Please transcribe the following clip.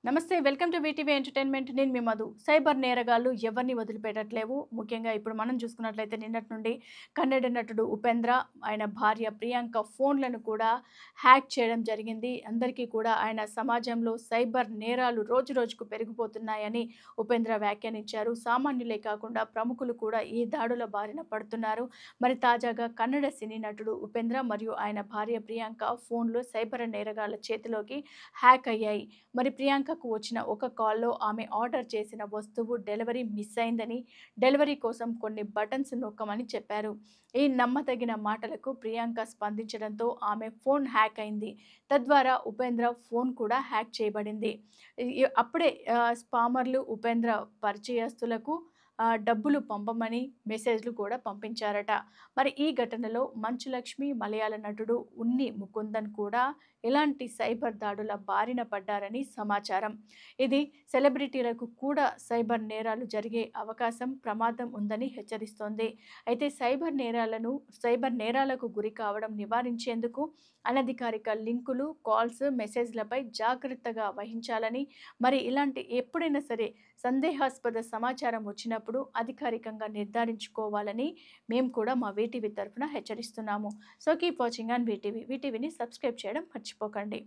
నమస్తే. Welcome to VTV entertainment. నేను మీ Madhu. Cyber నేరగాళ్లు ఎవరిని వదిలిపెట్టట్లేవు. ముఖ్యంగా ఇప్పుడు మనం చూసుకున్నట్లయితే నిన్నటి నుండి కన్నడ నటుడు ఉపేంద్ర, ఆయన భార్య ప్రియాంక ఫోన్‌లను కూడా హ్యాక్ చేయడం జరిగింది. అందరికీ కూడా ఆయన సమాజంలో సైబర్ నేరాలు రోజురోజుకు పెరిగిపోతున్నాయని ఉపేంద్ర వ్యాఖ్యానించారు. సామాన్యులే కాకుండా ప్రముఖులు కూడా ఈ దాడుల బారిన పడుతున్నారు. మరి తాజాగా కన్నడ సినీ నటుడు ఉపేంద్ర మరియు ఆయన భార్య ప్రియాంక ఫోన్‌లు సైబర్ నేరగాళ్ల చేతిలోకి హ్యాక్ అయ్యాయి. మరి ప్రియాంకకు వచ్చిన ఒక కాల్‌లో ఆమె ఆర్డర్ చేసిన వస్తువు డెలివరీ మిస్ అయిందని, డెలివరీ కోసం కొన్ని బటన్స్ నొక్కమని చెప్పారు. ఈ నమ్మదగిన మాటలకు ప్రియాంక స్పందించడంతో ఆమె ఫోన్ హ్యాక్ అయింది. తద్వారా ఉపేంద్ర ఫోన్ కూడా హ్యాక్ చేయబడింది. అప్పుడే స్పామర్లు ఉపేంద్ర పరిచయస్తులకు డబ్బులు పంపమని మెసేజ్‌లు కూడా పంపించారట. మరి ఈ ఘటనలో మంచు లక్ష్మి, మలయాళ నటుడు ఉన్ని ముకుందన్ కూడా ఇలాంటి సైబర్ దాడుల బారిన పడ్డారని సమాచారం. ఇది సెలబ్రిటీలకు కూడా సైబర్ నేరాలు జరిగే అవకాశం, ప్రమాదం ఉందని హెచ్చరిస్తోంది. అయితే సైబర్ నేరాలకు గురి కావడం నివారించేందుకు అనధికారిక లింకులు, కాల్స్, మెసేజ్‌లపై జాగ్రత్తగా వహించాలని, మరి ఇలాంటి ఎప్పుడైనా సరే సందేహాస్పద సమాచారం వచ్చినప్పుడు అధికారికంగా నిర్ధారించుకోవాలని మేము కూడా మా వీటీవీ తరఫున హెచ్చరిస్తున్నాము. So keep watching on VTV. వీటీవీని సబ్స్క్రైబ్ చేయడం మర్చిపోకండి.